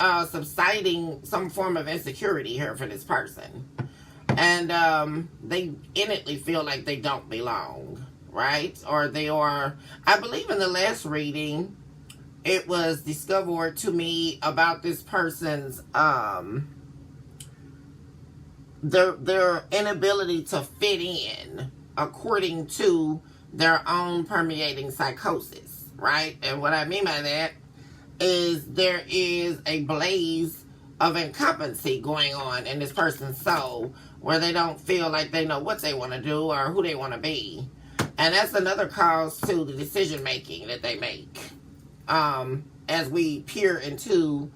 subsiding some form of insecurity here for this person. And they innately feel like they don't belong, right? Or they are, I believe in the last reading, it was discovered to me about this person's their inability to fit in according to their own permeating psychosis, right? And what I mean by that is there is a blaze of incompetency going on in this person's soul where they don't feel like they know what they want to do or who they want to be. And that's another cause to the decision making that they make. As we peer into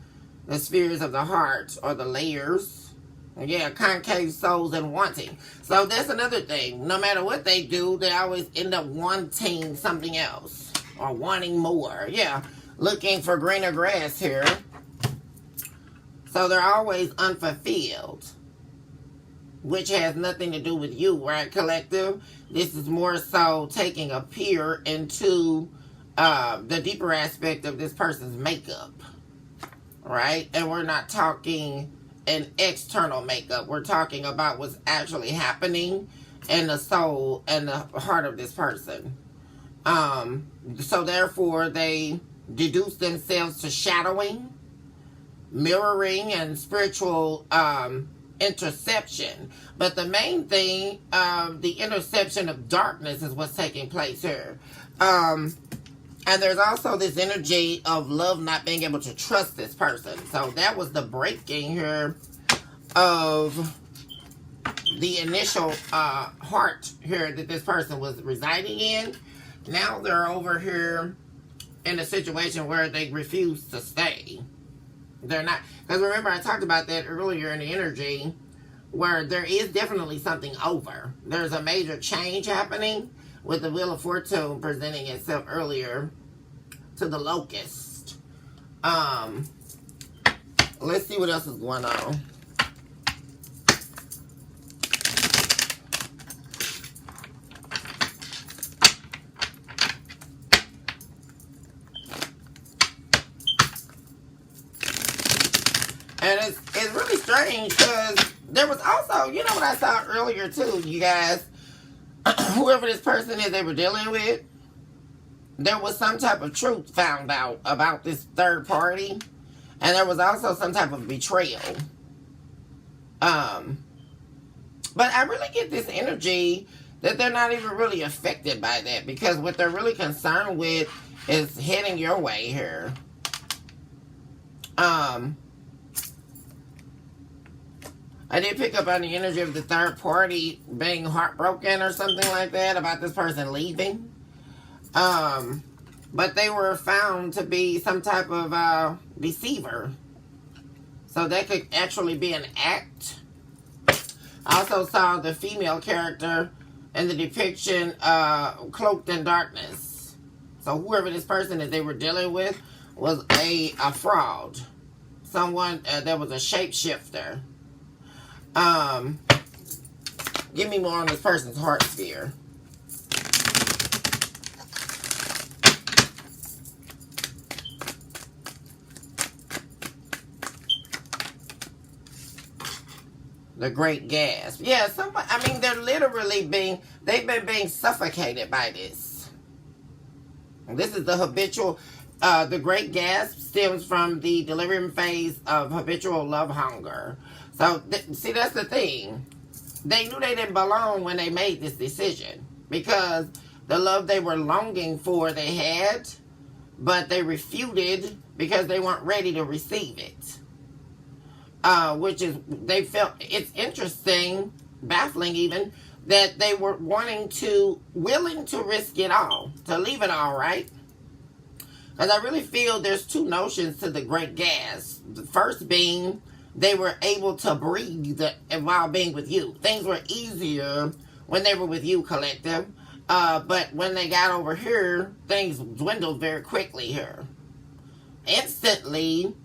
the spheres of the heart or the layers. Yeah, concave souls and wanting. So that's another thing. No matter what they do, they always end up wanting something else. Or wanting more. Yeah, looking for greener grass here. So they're always unfulfilled. Which has nothing to do with you, right, collective? This is more so taking a peer into the deeper aspect of this person's makeup. Right? And we're not talking an external makeup. We're talking about what's actually happening in the soul and the heart of this person. So therefore, they deduce themselves to shadowing, mirroring, and spiritual interception. But the main thing, the interception of darkness is what's taking place here. And there's also this energy of love not being able to trust this person. So that was the breaking here of the initial heart here that this person was residing in. Now they're over here in a situation where they refuse to stay. They're not, because remember I talked about that earlier in the energy where there is definitely something over. There's a major change happening with the Wheel of Fortune presenting itself earlier to the locust. Let's see what else is going on. And it's really strange because there was also, you know what I saw earlier too, you guys, whoever this person is they were dealing with, there was some type of truth found out about this third party. And there was also some type of betrayal. But I really get this energy that they're not even really affected by that. Because what they're really concerned with is heading your way here. I did pick up on the energy of the third party being heartbroken or something like that about this person leaving. But they were found to be some type of deceiver. So that could actually be an act. I also saw the female character in the depiction cloaked in darkness. So whoever this person that they were dealing with was a fraud. Someone that was a shapeshifter. Give me more on this person's heart sphere. The Great Gasp. Yeah, somebody, I mean, they're literally they've been being suffocated by this. This is the habitual, the Great Gasp stems from the delirium phase of habitual love hunger. So, see, that's the thing. They knew they didn't belong when they made this decision. Because the love they were longing for, they had. But they refuted because they weren't ready to receive it. Which is, they felt, it's interesting, baffling even, that they were willing to risk it all. To leave it all, right? Because I really feel there's two notions to the Great Gasp. The first being, they were able to breathe while being with you. Things were easier when they were with you, collective. But when they got over here, things dwindled very quickly here. Instantly,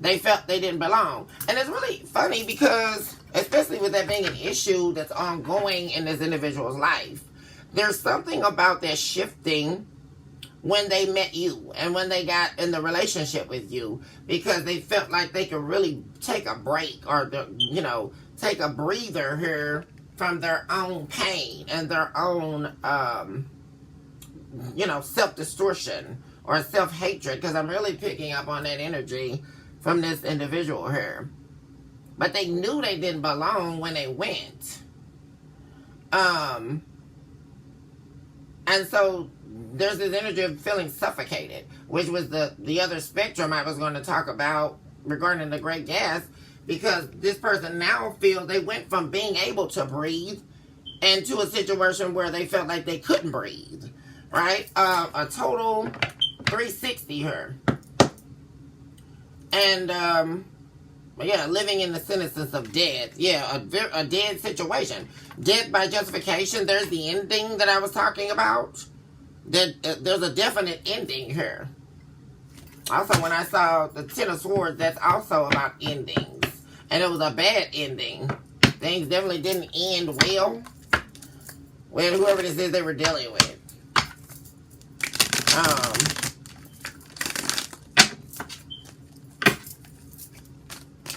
they felt they didn't belong. And it's really funny because, especially with that being an issue that's ongoing in this individual's life, there's something about that shifting when they met you and when they got in the relationship with you, because they felt like they could really take a break or, you know, take a breather here from their own pain and their own, you know, self-distortion or self-hatred, because I'm really picking up on that energy from this individual here. But they knew they didn't belong when they went. And so there's this energy of feeling suffocated, which was the other spectrum I was going to talk about regarding the great gas, because this person now feels they went from being able to breathe into a situation where they felt like they couldn't breathe, right? A total 360 here. And, yeah, living in the sentence of death. Yeah, a dead situation. Death by justification. There's the ending that I was talking about. There's a definite ending here. Also, when I saw the Ten of Swords, that's also about endings. And it was a bad ending. Things definitely didn't end well with whoever this is they were dealing with.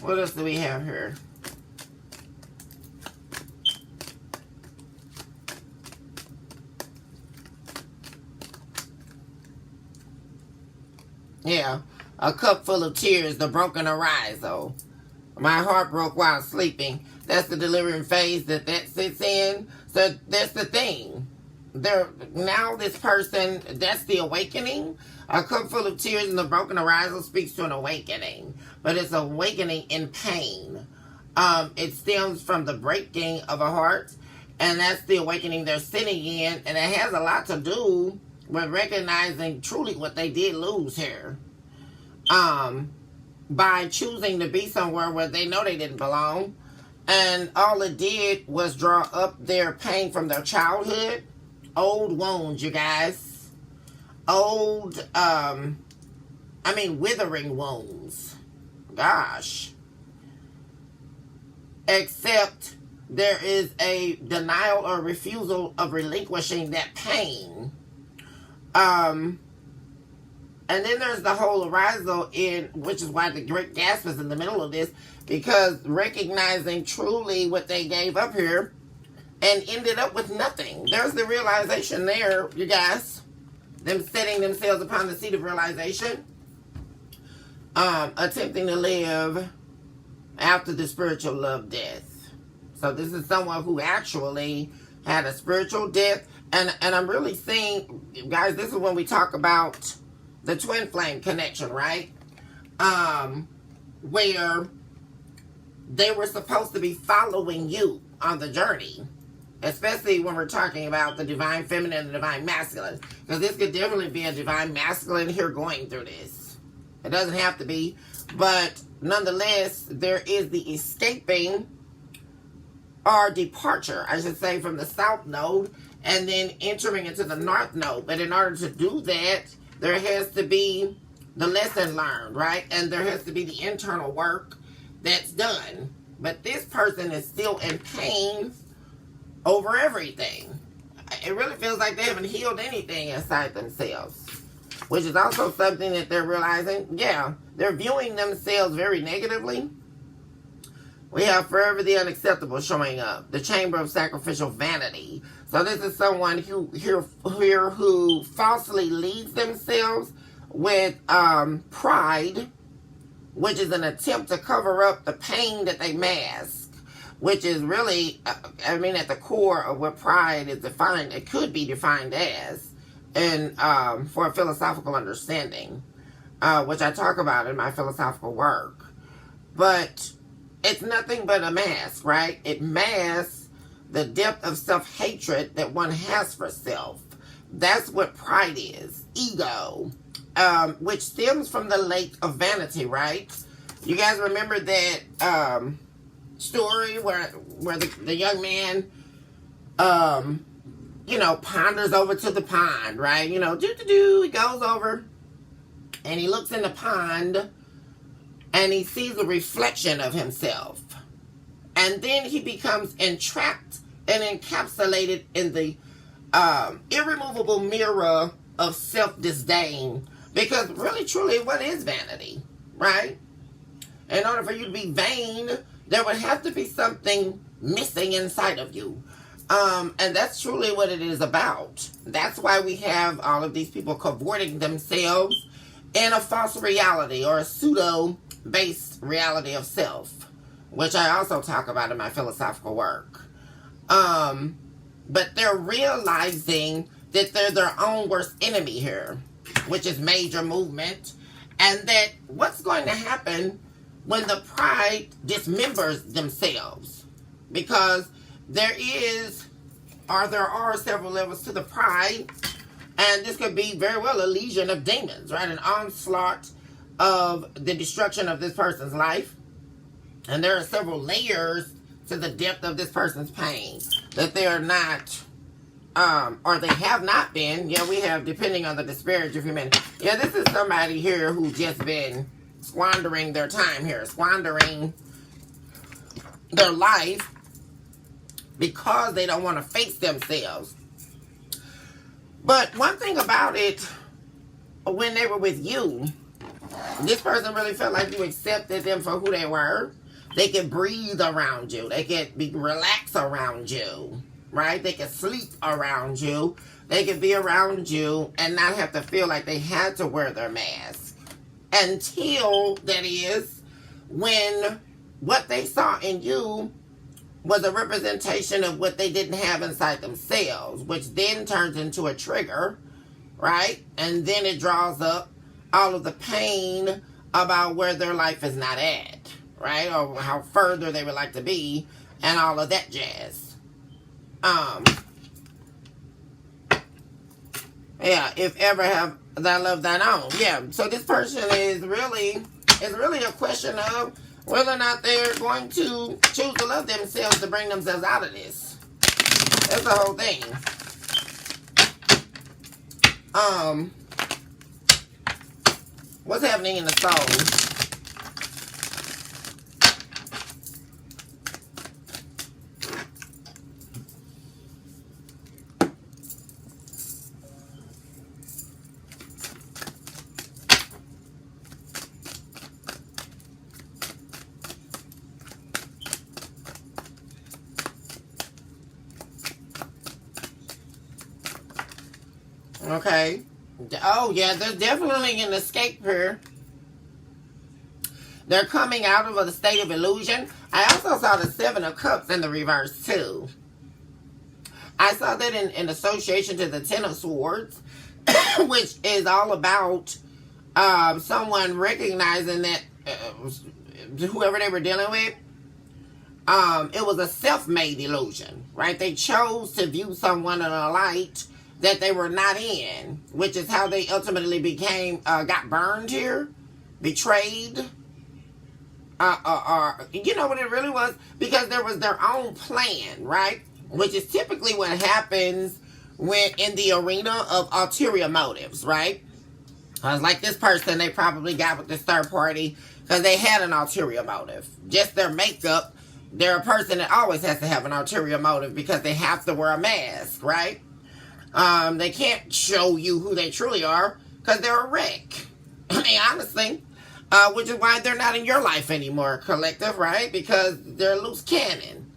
What else do we have here? Yeah, a cup full of tears, the broken arisal. My heart broke while sleeping. That's the delivering phase that sits in. So that's the thing. Now this person, that's the awakening. A cup full of tears and the broken arisal speaks to an awakening. But it's awakening in pain. It stems from the breaking of a heart. And that's the awakening they're sitting in. And it has a lot to do with recognizing truly what they did lose here. By choosing to be somewhere where they know they didn't belong. And all it did was draw up their pain from their childhood. Old wounds, you guys. Old, withering wounds. Gosh. Except there is a denial or refusal of relinquishing that pain. And then there's the whole arisal which is why the great gasp is in the middle of this, because recognizing truly what they gave up here and ended up with nothing. There's the realization there, you guys. Them setting themselves upon the seat of realization. Attempting to live after the spiritual love death. So this is someone who actually had a spiritual death. And I'm really seeing, guys, this is when we talk about the twin flame connection, right? Where they were supposed to be following you on the journey. Especially when we're talking about the divine feminine and the divine masculine. Because this could definitely be a divine masculine here going through this. It doesn't have to be. But nonetheless, there is the escaping or departure, I should say, from the south node. And then entering into the north node. But in order to do that, there has to be the lesson learned, right? And there has to be the internal work that's done. But this person is still in pain over everything. It really feels like they haven't healed anything inside themselves. Which is also something that they're realizing. Yeah, they're viewing themselves very negatively. We have forever the unacceptable showing up. The chamber of sacrificial vanity. So this is someone who falsely leads themselves with pride, which is an attempt to cover up the pain that they mask, which is really, at the core of what pride is defined. It could be defined as, and for a philosophical understanding, which I talk about in my philosophical work. But it's nothing but a mask, right? It masks the depth of self-hatred that one has for self. That's what pride is. Ego. Which stems from the lake of vanity, right? You guys remember that story where the young man, ponders over to the pond, right? He goes over and he looks in the pond and he sees a reflection of himself. And then he becomes entrapped and encapsulated in the irremovable mirror of self-disdain. Because really, truly, what is vanity, right? In order for you to be vain, there would have to be something missing inside of you. And that's truly what it is about. That's why we have all of these people cavorting themselves in a false reality or a pseudo-based reality of self, which I also talk about in my philosophical work. But they're realizing that they're their own worst enemy here, which is major movement, and that what's going to happen when the pride dismembers themselves, because there are several levels to the pride, and this could be very well a legion of demons, right? An onslaught of the destruction of this person's life. And there are several layers to the depth of this person's pain that they are not, or they have not been. Yeah, we have, depending on the disparage of humanity. Yeah, this is somebody here who's just been squandering their time here, squandering their life because they don't want to face themselves. But one thing about it, when they were with you, this person really felt like you accepted them for who they were. They could breathe around you. They could be relaxed around you, right? They could sleep around you. They could be around you and not have to feel like they had to wear their mask. Until, that is, when what they saw in you was a representation of what they didn't have inside themselves, which then turns into a trigger, right? And then it draws up all of the pain about where their life is not at, right? Or how further they would like to be, and all of that jazz. Yeah, if ever have thy love thine own. Yeah, so this person is really a question of whether or not they're going to choose to love themselves to bring themselves out of this. That's the whole thing. What's happening in the soul? Okay. Oh, yeah, there's definitely an escape here. They're coming out of a state of illusion. I also saw the Seven of Cups in the reverse, too. I saw that in association to the Ten of Swords, which is all about someone recognizing that whoever they were dealing with, it was a self-made illusion, right? They chose to view someone in a light that they were not in, which is how they ultimately became, got burned here, betrayed, or you know what it really was? Because there was their own plan, right? Which is typically what happens when in the arena of ulterior motives, right? Like this person, they probably got with this third party because they had an ulterior motive. Just their makeup, they're a person that always has to have an ulterior motive because they have to wear a mask, right? They can't show you who they truly are because they're a wreck. I mean, honestly, which is why they're not in your life anymore, collective, right? Because they're a loose cannon.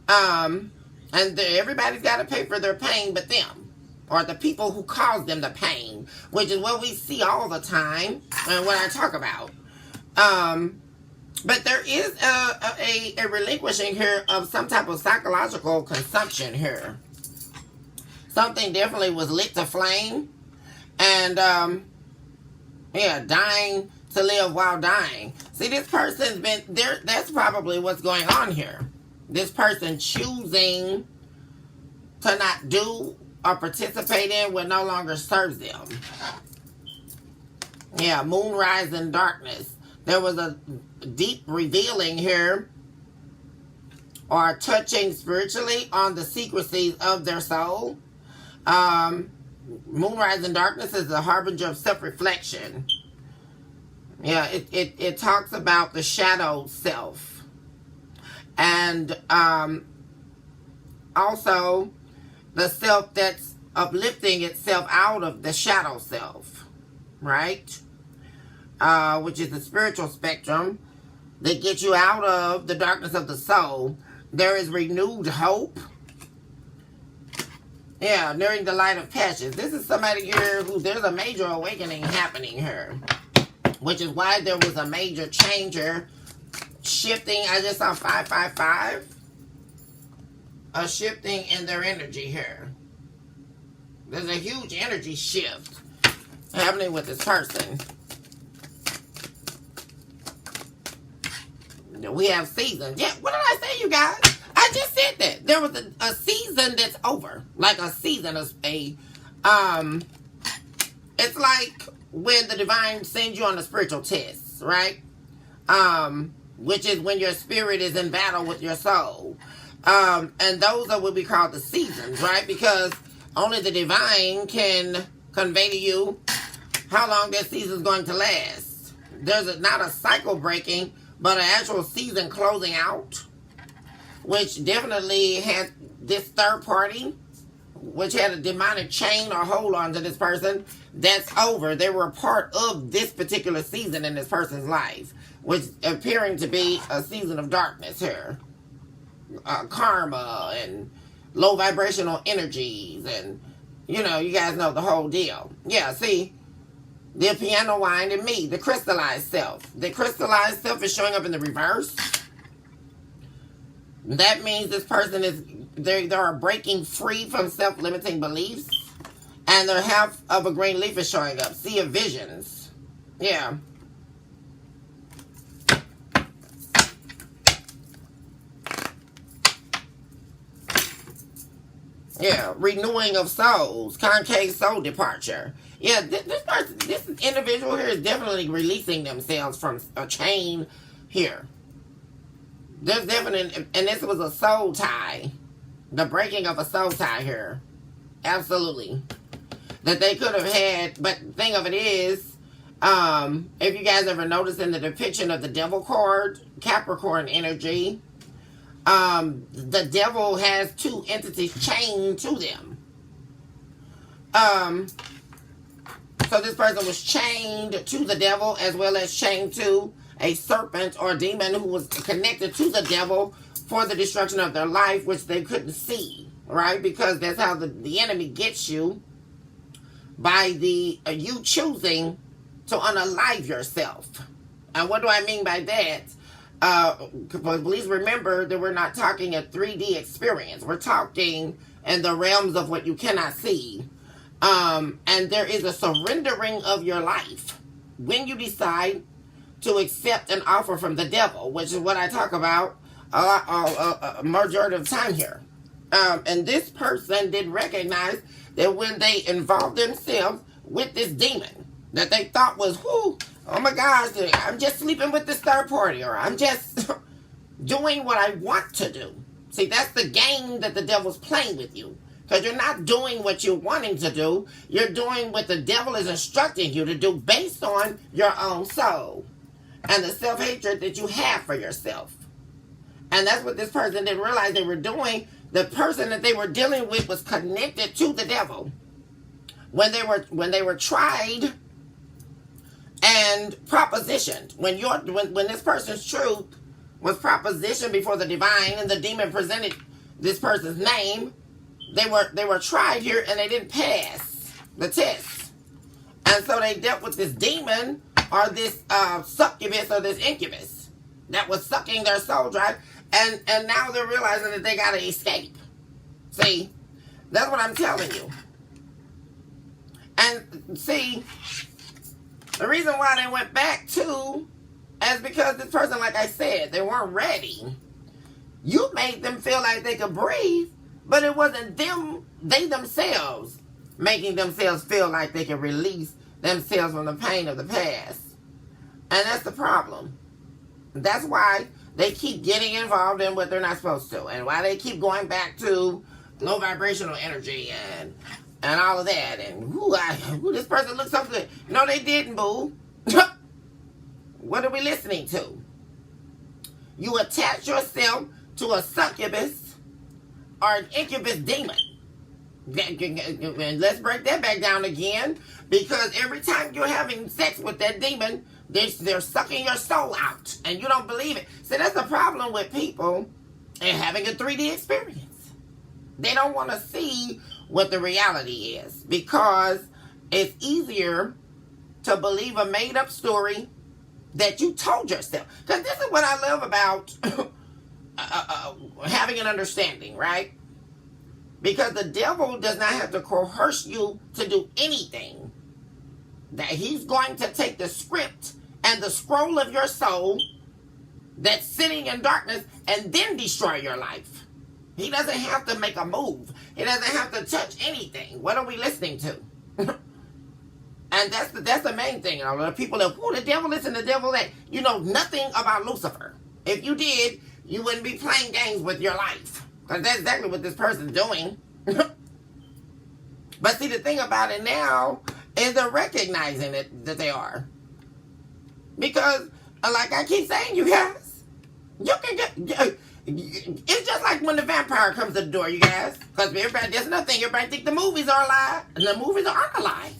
And everybody's got to pay for their pain but them, or the people who cause them the pain, which is what we see all the time and what I talk about. But there is a relinquishing here of some type of psychological consumption here. Something definitely was lit to flame. And, yeah, dying to live while dying. See, this person's been there. That's probably what's going on here. This person choosing to not do or participate in what no longer serves them. Yeah, moonrise in darkness. There was a deep revealing here, or touching spiritually on the secrecies of their soul. Moonrise in darkness is the harbinger of self-reflection. Yeah, it talks about the shadow self. And also the self that's uplifting itself out of the shadow self, right? Which is the spiritual spectrum that gets you out of the darkness of the soul. There is renewed hope. Yeah, nearing the light of passions. This is somebody here who there's a major awakening happening here, which is why there was a major changer shifting. I just saw 555. A shifting in their energy here. There's a huge energy shift happening with this person. We have seasons. Yeah, what did I say, you guys? I just said that. There was a season that's over. Like a season of it's like when the divine sends you on a spiritual test, right? Which is when your spirit is in battle with your soul. And those are what we call the seasons, right? Because only the divine can convey to you how long that season is going to last. There's not a cycle breaking, but an actual season closing out, which definitely had this third party, which had a demonic chain or hold on to this person. That's over. They were a part of this particular season in this person's life, which appearing to be a season of darkness here. Karma and low vibrational energies, and you know, you guys know the whole deal. Yeah, see, the piano wine and me, the crystallized self. The crystallized self is showing up in the reverse. That means this person is they are breaking free from self-limiting beliefs, and their half of a green leaf is showing up. Sea of visions. Yeah. Yeah, renewing of souls, concave soul departure. Yeah, this individual here is definitely releasing themselves from a chain here. There's definitely, and this was a soul tie, the breaking of a soul tie here. Absolutely. That they could have had, but the thing of it is, if you guys ever noticed in the depiction of the devil card, Capricorn energy, the devil has two entities chained to them. So this person was chained to the devil as well as chained to a serpent or demon who was connected to the devil for the destruction of their life, which they couldn't see, right? Because that's how the enemy gets you, by you choosing to unalive yourself. And what do I mean by that? Please remember that we're not talking a 3D experience. We're talking in the realms of what you cannot see. And there is a surrendering of your life when you decide to accept an offer from the devil, which is what I talk about a majority of time here. And this person didn't recognize that when they involved themselves with this demon that they thought was, oh my gosh, I'm just sleeping with this third party, or I'm just doing what I want to do. See, that's the game that the devil's playing with you. Because you're not doing what you're wanting to do. You're doing what the devil is instructing you to do based on your own soul and the self-hatred that you have for yourself. And that's what this person didn't realize they were doing. The person that they were dealing with was connected to the devil. When they were tried and propositioned, when this person's truth was propositioned before the divine and the demon presented this person's name, they were tried here and they didn't pass the test. And so they dealt with this demon or this succubus or this incubus that was sucking their soul dry, and now they're realizing that they gotta escape. See, that's what I'm telling you. And see, the reason why they went back to is because this person, like I said, they weren't ready. You made them feel like they could breathe, but it wasn't them, they themselves, making themselves feel like they could release themselves from the pain of the past. And that's the problem. That's why they keep getting involved in what they're not supposed to, and why they keep going back to low vibrational energy and all of that. And this person looks so good. No, they didn't, boo. What are we listening to? You attach yourself to a succubus or an incubus demon. And let's break that back down again, because every time you're having sex with that demon, they're sucking your soul out, and you don't believe it. So that's the problem with people and having a 3D experience. They don't want to see what the reality is, because it's easier to believe a made-up story that you told yourself. Because this is what I love about having an understanding, right? Because the devil does not have to coerce you to do anything. That he's going to take the script and the scroll of your soul that's sitting in darkness and then destroy your life. He doesn't have to make a move. He doesn't have to touch anything. What are we listening to? And that's the main thing. You know, people are, the devil is and the devil that. You know nothing about Lucifer. If you did, you wouldn't be playing games with your life. Because that's exactly what this person's doing. But see, the thing about it now is they're recognizing it, that they are. Because, like I keep saying, you guys, you can get... It's just like when the vampire comes to the door, you guys. Because everybody, there's nothing. Everybody think the movies are a lie. And the movies aren't a lie.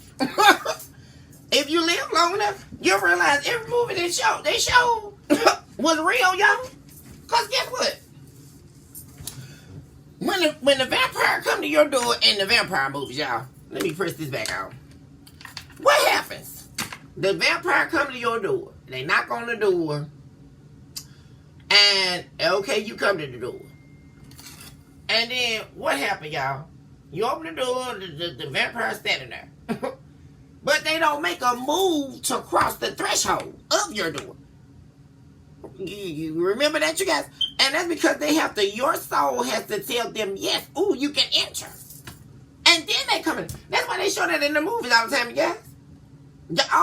If you live long enough, you'll realize every movie they show was real, y'all. Because guess what? When the vampire come to your door in the vampire movies, y'all, let me press this back on. What happens? The vampire come to your door. They knock on the door. And, okay, you come to the door. And then, what happened, y'all? You open the door, the vampire's standing there. But they don't make a move to cross the threshold of your door. You remember that, you guys? And that's because your soul has to tell them, yes, ooh, you can enter. And then they come in. That's why they show that in the movies all the time, you guys.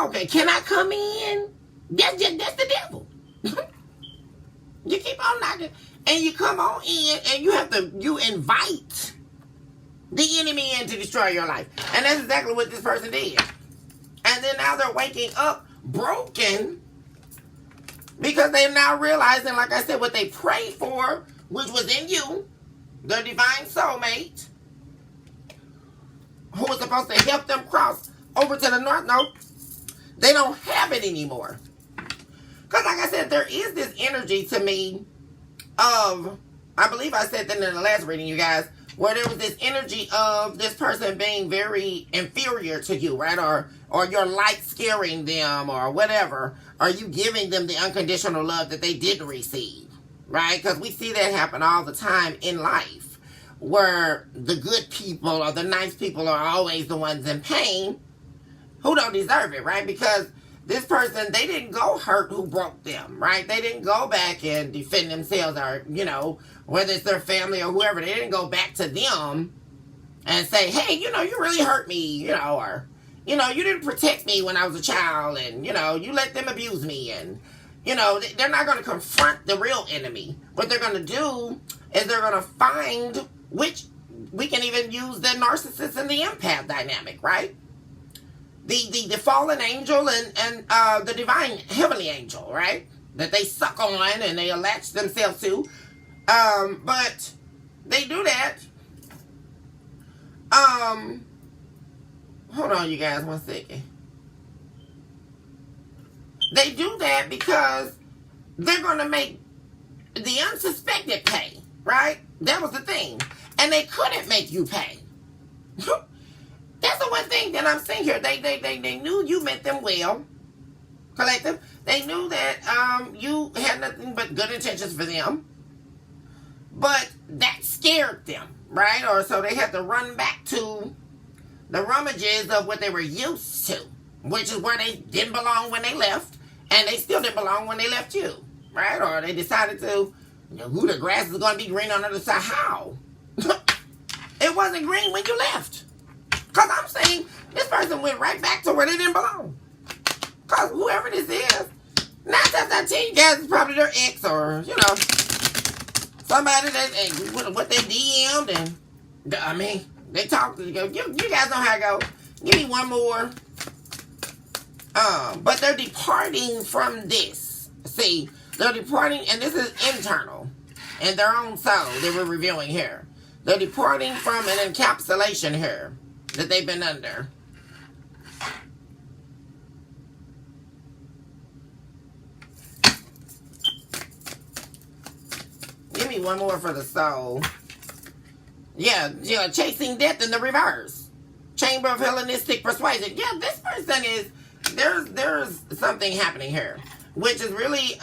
Okay, can I come in? That's the devil. You keep on knocking, and you come on in, and you invite the enemy in to destroy your life. And that's exactly what this person did. And then now they're waking up broken, because they're now realizing, like I said, what they prayed for, which was in you, the divine soulmate, who was supposed to help them cross over to the north node. They don't have it anymore. Because like I said, there is this energy to me of, I believe I said that in the last reading, you guys, where there was this energy of this person being very inferior to you, right? Or your light scaring them or whatever. Are you giving them the unconditional love that they didn't receive, right? Because we see that happen all the time in life, where the good people or the nice people are always the ones in pain who don't deserve it, right? Because this person, they didn't go hurt who broke them, right? They didn't go back and defend themselves, or, you know, whether it's their family or whoever, they didn't go back to them and say, hey, you know, you really hurt me, you know, or, you know, you didn't protect me when I was a child, and, you know, you let them abuse me, and, you know, they're not going to confront the real enemy. What they're going to do is they're going to find, which we can even use the narcissist and the empath dynamic, right? The fallen angel and the divine heavenly angel, right? That they suck on and they latch themselves to. But they do that. Hold on, you guys, 1 second. They do that because they're going to make the unsuspected pay, right? That was the thing. And they couldn't make you pay. That's the one thing that I'm saying here. They knew you meant them well, collective. They knew that you had nothing but good intentions for them. But that scared them, right? Or so they had to run back to the rummages of what they were used to, which is where they didn't belong when they left, and they still didn't belong when they left you, right? Or they decided to, you know, who the grass is going to be green on the other side. How? It wasn't green when you left. Because I'm saying this person went right back to where they didn't belong. Because whoever this is, 9 times out of 10, you guys is probably their ex, or, you know, somebody that, what they DM'd, and, I mean, they talked, you guys know how it goes. Give me one more. But they're departing from this. See, they're departing, and this is internal, in their own soul that we're reviewing here. They're departing from an encapsulation here that they've been under. Give me one more for the soul. Yeah, chasing death in the reverse. Chamber of Hellenistic persuasion. Yeah, this person is, there's something happening here, which is really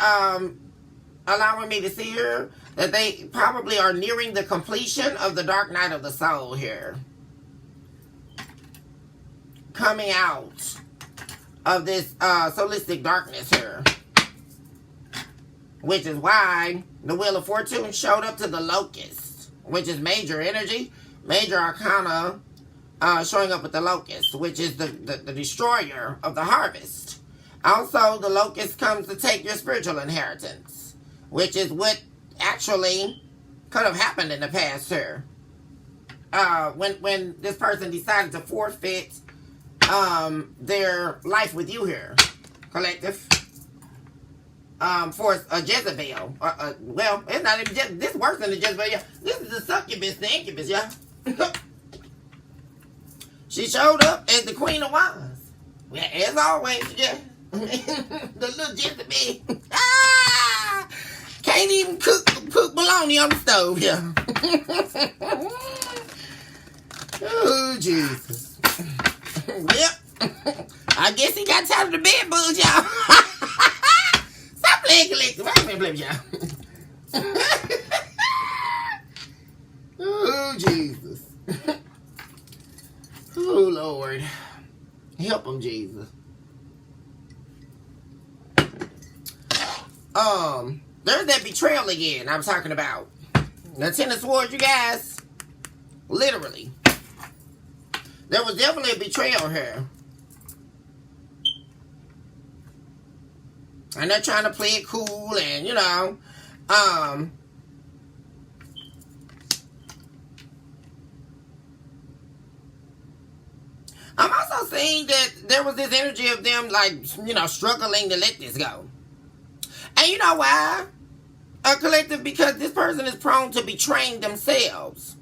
allowing me to see here that they probably are nearing the completion of the dark night of the soul here. Coming out of this solistic darkness here. Which is why the Wheel of Fortune showed up to the Locust, which is major energy, major arcana, showing up with the Locust, which is the destroyer of the harvest. Also, the Locust comes to take your spiritual inheritance, which is what actually could have happened in the past here. When this person decided to forfeit their life with you here, collective. For a Jezebel. Well, it's not even just, this worse than the Jezebel, yeah. This is the succubus, the incubus, yeah. She showed up as the Queen of Wands. Yeah, as always, yeah. The little Jezebel. Can't even cook bologna on the stove, yeah. Oh, Jesus. Yep. I guess he got tired of the bed bugs, y'all. Stop playing collective. I ain't gonna play with y'all. Oh, Jesus. Oh, Lord. Help him, Jesus. There's that betrayal again I was talking about. The Ten of Swords, you guys. Literally. There was definitely a betrayal here. And they're trying to play it cool and, you know, I'm also seeing that there was this energy of them, like, you know, struggling to let this go. And you know why? A collective, because this person is prone to betraying themselves.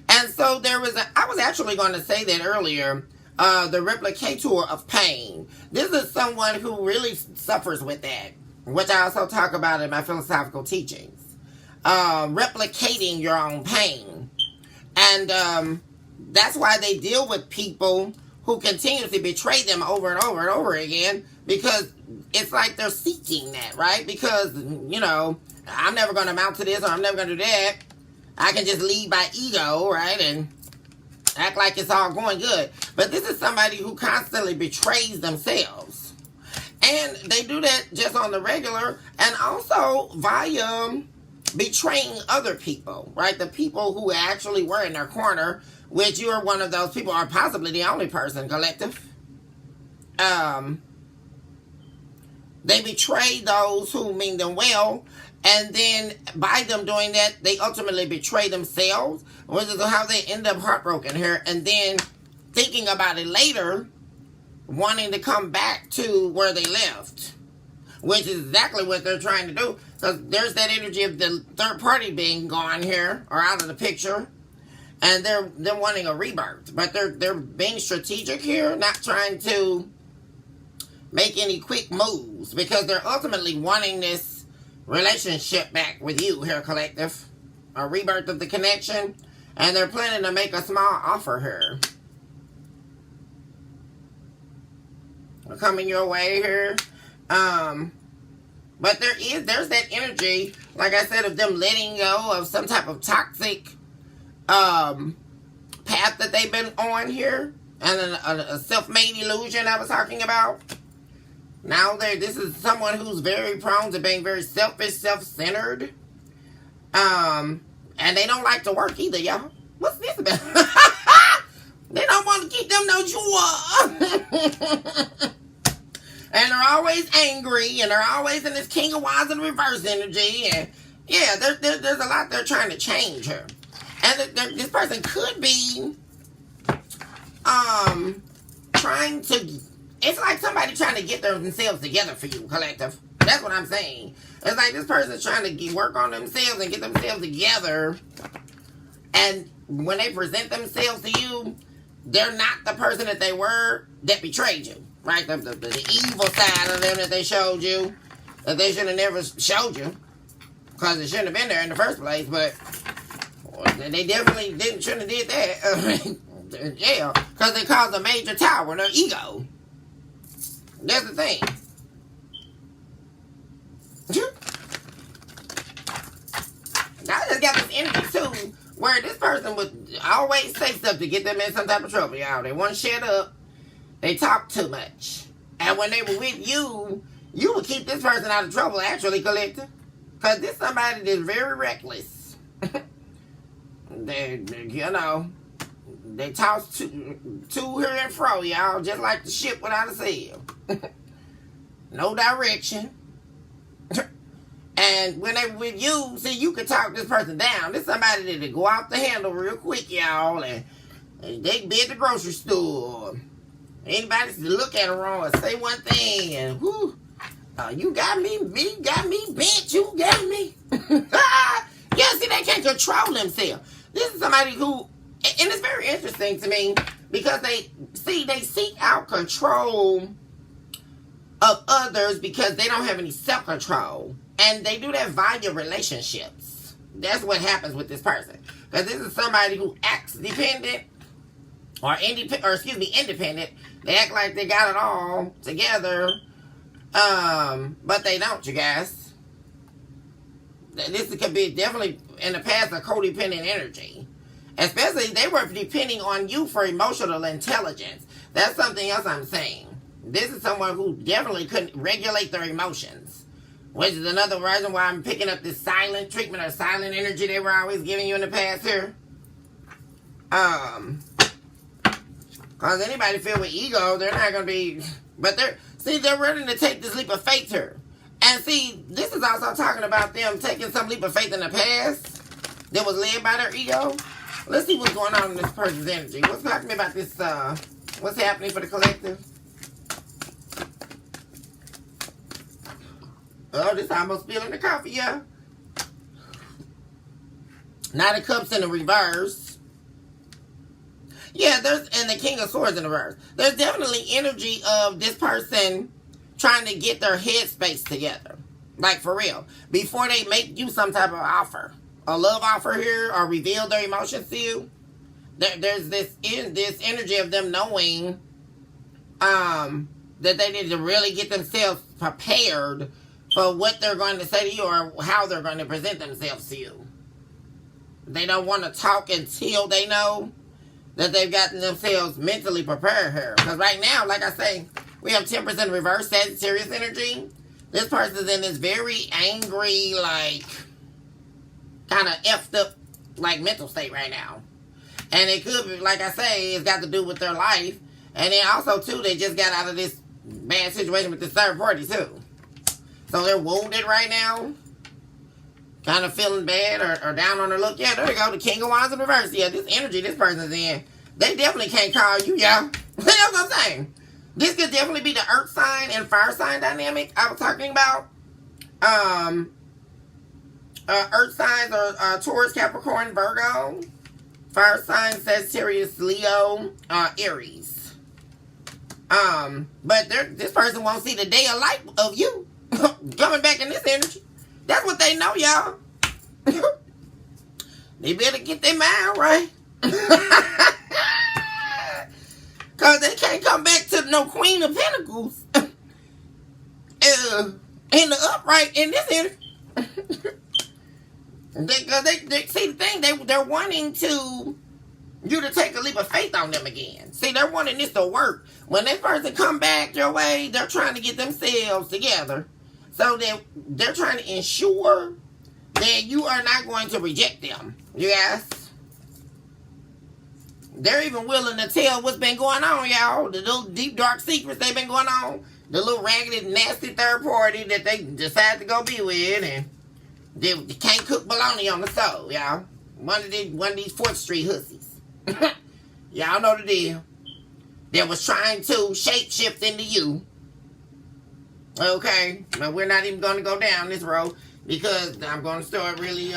And so there was I was actually going to say that earlier, the replicator of pain. This is someone who really suffers with that, which I also talk about in my philosophical teachings. Replicating your own pain. And that's why they deal with people who continuously betray them over and over and over again, because it's like they're seeking that, right? Because, you know, I'm never going to amount to this or I'm never going to do that. I can just lead by ego, right? And act like it's all going good. But this is somebody who constantly betrays themselves. And they do that just on the regular and also via betraying other people, right? The people who actually were in their corner, which you are one of those people, or possibly the only person, collective. They betray those who mean them well, and then by them doing that, they ultimately betray themselves, which is how they end up heartbroken here, and then thinking about it later, wanting to come back to where they left, which is exactly what they're trying to do, because there's that energy of the third party being gone here, or out of the picture, and they're wanting a rebirth, but they're being strategic here, not trying to make any quick moves, because they're ultimately wanting this relationship back with you here, collective, a rebirth of the connection, and they're planning to make a small offer here. Coming your way here. But there's that energy, like I said, of them letting go of some type of toxic path that they've been on here, and a self-made illusion I was talking about. Now this is someone who's very prone to being very selfish, self-centered, and they don't like to work either, y'all. What's this about? They don't want to keep them no joy. And they're always angry, and they're always in this King of Wands in reverse energy, and yeah, there's a lot they're trying to change her. And this person could be trying to, it's like somebody trying to get themselves together for you, collective. That's what I'm saying. It's like this person's trying to work on themselves and get themselves together, and when they present themselves to you, they're not the person that they were that betrayed you, right? The evil side of them that they showed you, that they should have never showed you, because it shouldn't have been there in the first place. But they definitely shouldn't have did that. Yeah, because they caused a major tower, their ego. That's the thing. I just got this energy too, where this person would always say stuff to get them in some type of trouble, y'all. They won't shut up. They talk too much. And when they were with you, you would keep this person out of trouble, actually, Collector. Because this somebody that's very reckless. They toss to her and fro, y'all, just like the ship without a sail. No direction. And when they with you, see, you can talk this person down. This somebody that go off the handle real quick, y'all, and they be at the grocery store. Anybody to look at her wrong or say one thing, and whoo, you got me, bitch, you got me. Yeah, see, they can't control themselves. This is somebody who, and it's very interesting to me, because they seek out control of others because they don't have any self-control. And they do that via relationships. That's what happens with this person. Because this is somebody who acts dependent or independent. They act like they got it all together. But they don't, you guys. This could be definitely in the past a codependent energy. Especially they were depending on you for emotional intelligence. That's something else I'm saying. This is someone who definitely couldn't regulate their emotions. Which is another reason why I'm picking up this silent treatment or silent energy they were always giving you in the past here. Because anybody filled with ego, they're not going to be... But they're ready to take this leap of faith here. And see, this is also talking about them taking some leap of faith in the past that was led by their ego. Let's see what's going on in this person's energy. What's talking about this, what's happening for the collective? Oh, this almost spilling the coffee, yeah. Knight of Cups in the reverse. Yeah, and the King of Swords in the reverse. There's definitely energy of this person trying to get their headspace together. Like, for real. Before they make you some type of offer. A love offer here, or reveal their emotions to you. There's this energy of them knowing that they need to really get themselves prepared for what they're going to say to you or how they're going to present themselves to you. They don't want to talk until they know that they've gotten themselves mentally prepared here. Because right now, like I say, we have 10% reverse Sagittarius energy. This person's in this very angry, like, kind of effed up, like, mental state right now. And it could be, like I say, it's got to do with their life. And then also, too, they just got out of this bad situation with this third party, too. So they're wounded right now. Kind of feeling bad or down on their luck. Yeah, there you go. The King of Wands in reverse. Yeah, this energy this person's in, they definitely can't call you, y'all. That's what I'm saying. This could definitely be the earth sign and fire sign dynamic I was talking about. Earth signs are Taurus, Capricorn, Virgo. Fire signs, Sagittarius, Leo, Aries. But this person won't see the day of light of you. Coming back in this energy. That's what they know, y'all. They better get their mind right. Because they can't come back to no Queen of Pentacles. In the upright in this energy. They see the thing, they're wanting you to take a leap of faith on them again. See, they're wanting this to work. When this person come back your way, they're trying to get themselves together. So they're trying to ensure that you are not going to reject them. You guys? They're even willing to tell what's been going on, y'all. The little deep, dark secrets they've been going on. The little raggedy, nasty third party that they decide to go be with. And they can't cook bologna on the stove, y'all. One of these 4th Street hussies. Y'all know the deal. That was trying to shape-shift into you. Okay, but we're not even going to go down this road because I'm going to start really,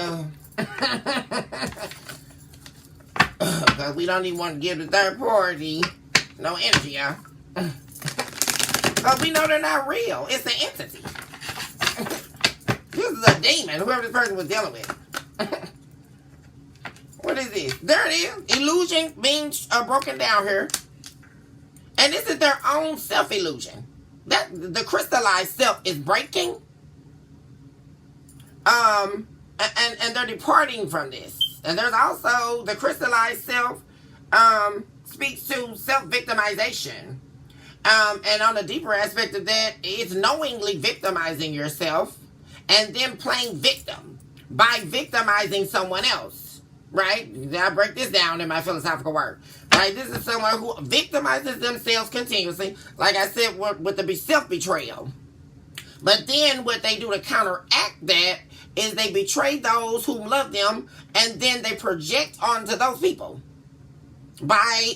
Because we don't even want to give the third party no energy, y'all. Because we know they're not real. It's an entity. This is a demon, whoever this person was dealing with. What is this? There it is. Illusion being broken down here. And this is their own self-illusion. That the crystallized self is breaking. And they're departing from this. And there's also the crystallized self speaks to self-victimization. And on a deeper aspect of that, it's knowingly victimizing yourself and then playing victim by victimizing someone else, right? I break this down in my philosophical work, right? This is someone who victimizes themselves continuously, like I said, with the self-betrayal. But then what they do to counteract that is they betray those who love them, and then they project onto those people by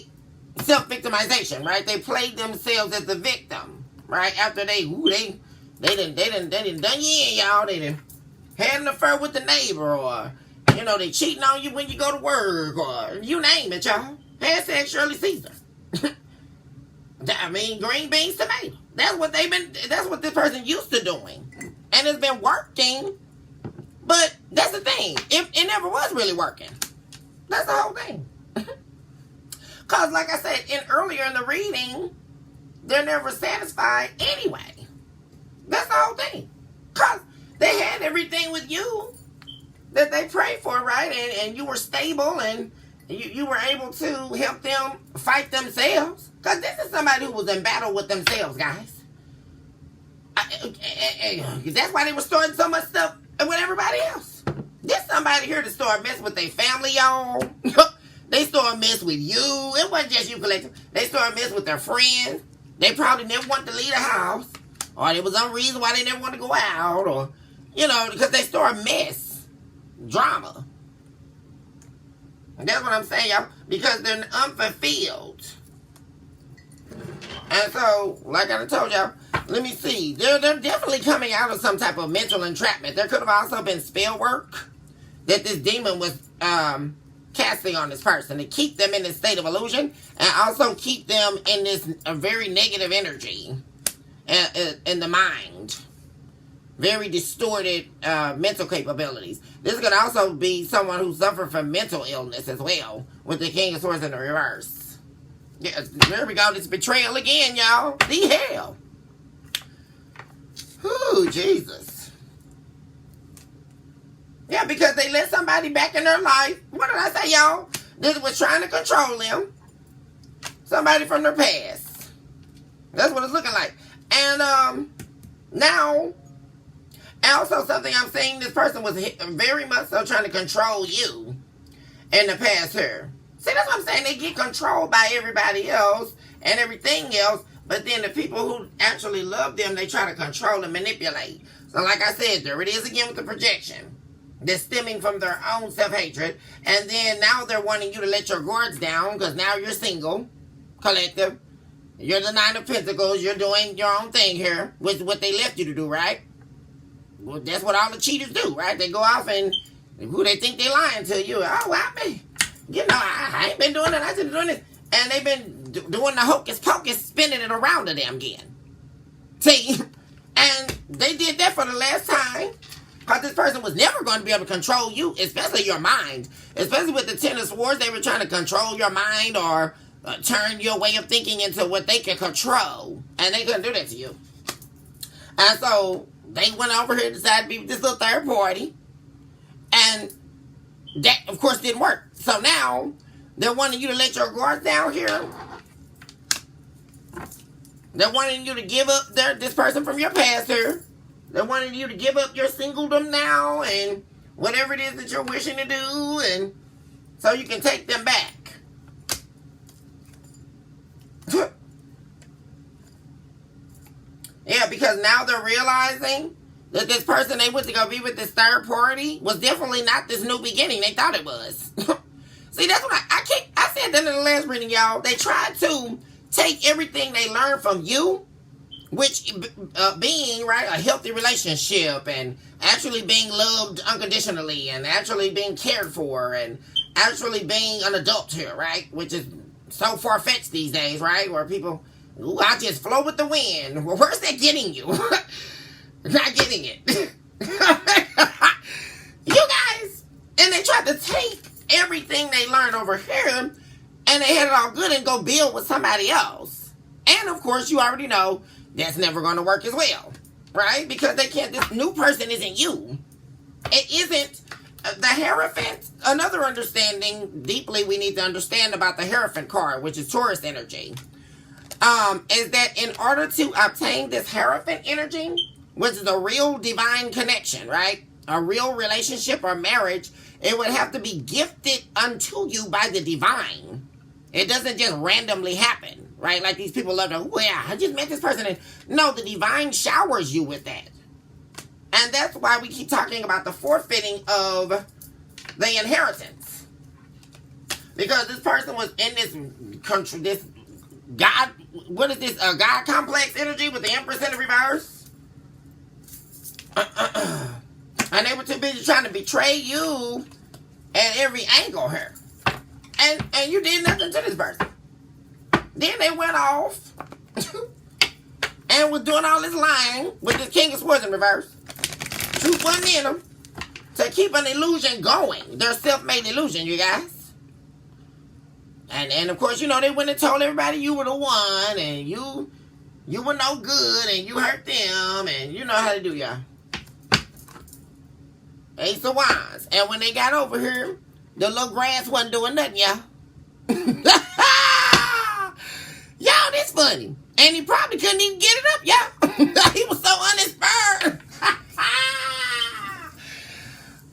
self-victimization, right? They play themselves as the victim, right? After they done you in, y'all. They done had an affair with the neighbor, or, you know, they cheating on you when you go to work, or you name it, y'all. Hashtag Shirley Caesar. I mean, green beans, tomato. That's what this person used to doing. And it's been working, but that's the thing. It never was really working. That's the whole thing. Because, like I said earlier in the reading, they're never satisfied anyway. That's the whole thing. Because they had everything with you that they prayed for, right? And you were stable, and you were able to help them fight themselves. Because this is somebody who was in battle with themselves, guys. That's why they were starting so much stuff with everybody else. There's somebody here to start messing with their family, y'all. They started messing with you. It wasn't just you, collective. They started messing with their friends. They probably never wanted to leave the house. Or there was some reason why they never wanted to go out. Or, you know, because they started mess. Drama. And that's what I'm saying, y'all. Because they're unfulfilled. And so, like I told y'all, let me see. They're definitely coming out of some type of mental entrapment. There could have also been spell work that this demon was casting on this person to keep them in this state of illusion, and also keep them in this very negative energy in the mind. Very distorted mental capabilities. This could also be someone who suffered from mental illness as well, with the King of Swords in the reverse. Yeah, there we go. This betrayal again, y'all. The hell. Ooh, Jesus. Yeah, because they let somebody back in their life. What did I say, y'all? This was trying to control them. Somebody from their past. That's what it's looking like. And now, and also something I'm saying, this person was very much so trying to control you in the past here. See, that's what I'm saying. They get controlled by everybody else and everything else. But then the people who actually love them, they try to control and manipulate. So like I said, there it is again with the projection. They're stemming from their own self-hatred. And then now they're wanting you to let your guards down because now you're single, collective. You're the Nine of Pentacles. You're doing your own thing here, which is what they left you to do, right? Well, that's what all the cheaters do, right? They go off and who they think they're lying to you. Oh, I mean, you know, I ain't been doing that. I just been doing this. And they've been doing the hocus pocus, spinning it around to them again. See? And they did that for the last time. Because this person was never going to be able to control you, especially your mind. Especially with the Ten of Swords, they were trying to control your mind or turn your way of thinking into what they can control. And they couldn't do that to you. And so they went over here and decided to be with this little third party. And that, of course, didn't work. So now, they're wanting you to let your guards down here. They're wanting you to give up this person from your past here. They're wanting you to give up your singledom now and whatever it is that you're wishing to do, and so you can take them back. Yeah, because now they're realizing that this person they went to go be with this third party was definitely not this new beginning they thought it was. See, that's what I said that in the last reading, y'all. They tried to take everything they learned from you, which being, right, a healthy relationship and actually being loved unconditionally and actually being cared for and actually being an adult here, right? Which is so far-fetched these days, right? Where people, ooh, I just flow with the wind. Well, where's that getting you? Not getting it. You guys, and they tried to take everything they learned over here, and they had it all good and go build with somebody else. And of course, you already know that's never going to work as well, right? Because they can't, this new person isn't you. It isn't the Hierophant. Another understanding, deeply we need to understand about the Hierophant card, which is Taurus energy, is that in order to obtain this Hierophant energy, which is a real divine connection, right? A real relationship or marriage, it would have to be gifted unto you by the divine. It doesn't just randomly happen, right? Like these people love to, oh yeah, I just met this person. And no, the divine showers you with that. And that's why we keep talking about the forfeiting of the inheritance. Because this person was in this country, this God, what is this, a God complex energy with the Empress in the reverse? And they were too busy trying to betray you at every angle here. And you did nothing to this person. Then they went off and was doing all this lying with this King of Swords in reverse. Truth wasn't in them to keep an illusion going. Their self-made illusion, you guys. And of course, you know, they went and told everybody you were the one and you were no good and you hurt them and you know how to do, y'all. Ace of Wands. And when they got over here, the little grass wasn't doing nothing, y'all. Y'all, this funny. And he probably couldn't even get it up, y'all. He was so uninspired.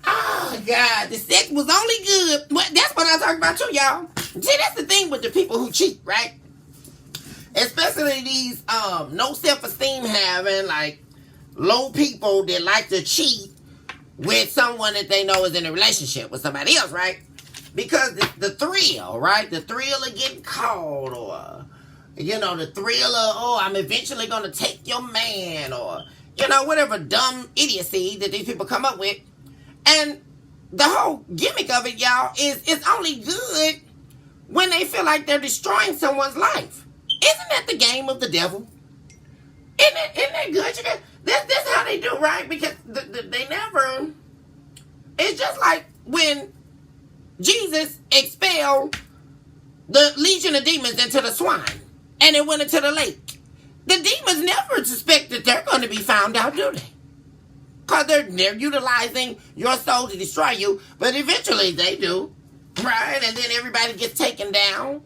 Oh, God. The sex was only good. Well, that's what I'm talking about, too, y'all. See, that's the thing with the people who cheat, right? Especially these no self-esteem having, like, low people that like to cheat with someone that they know is in a relationship with somebody else, right? Because the thrill, right? The thrill of getting caught, or, you know, the thrill of, oh, I'm eventually going to take your man, or, you know, whatever dumb idiocy that these people come up with. And the whole gimmick of it, y'all, is it's only good when they feel like they're destroying someone's life. Isn't that the game of the devil? Isn't that good? You guys? That's how they do, right? Because they never... It's just like when Jesus expelled the legion of demons into the swine and it went into the lake. The demons never suspect that they're going to be found out, do they? Because they're utilizing your soul to destroy you, but eventually they do, right? And then everybody gets taken down.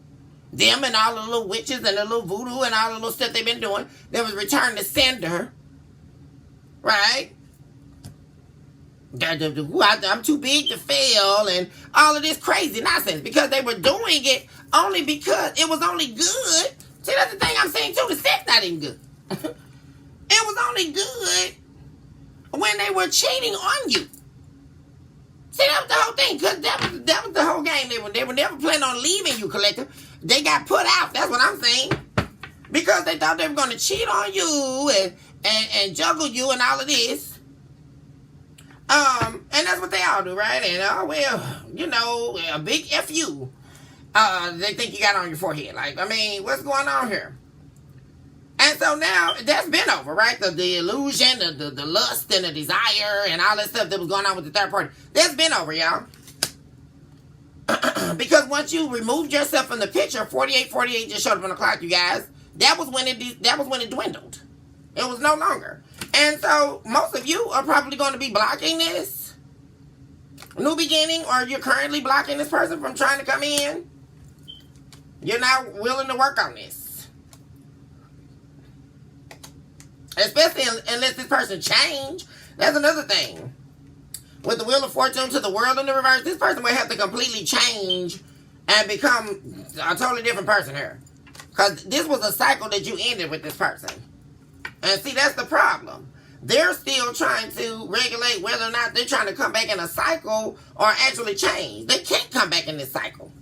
Them and all the little witches and the little voodoo and all the little stuff they've been doing. They was returned to sender. Right? I'm too big to fail and all of this crazy nonsense. Because they were doing it only because it was only good. See, that's the thing I'm saying too. The sex not even good. It was only good when they were cheating on you. See, that was the whole thing. Because that was the whole game. They were never planning on leaving you, collective. They got put out. That's what I'm saying. Because they thought they were going to cheat on you and juggle you and all of this. And that's what they all do, right? And, oh, well, you know, a big F you. They think you got on your forehead. Like, I mean, what's going on here? And so now, that's been over, right? The illusion, the lust and the desire and all that stuff that was going on with the third party. That's been over, y'all. Because once you removed yourself from the picture, 4848 just showed up on the clock, you guys. That was when it dwindled. It was no longer. And so most of you are probably going to be blocking this new beginning, or you're currently blocking this person from trying to come in. You're not willing to work on this. Especially unless this person change. That's another thing. With the Wheel of Fortune to the World in the reverse, this person will have to completely change and become a totally different person here. Because this was a cycle that you ended with this person. And see, that's the problem. They're still trying to regulate whether or not they're trying to come back in a cycle or actually change. They can't come back in this cycle.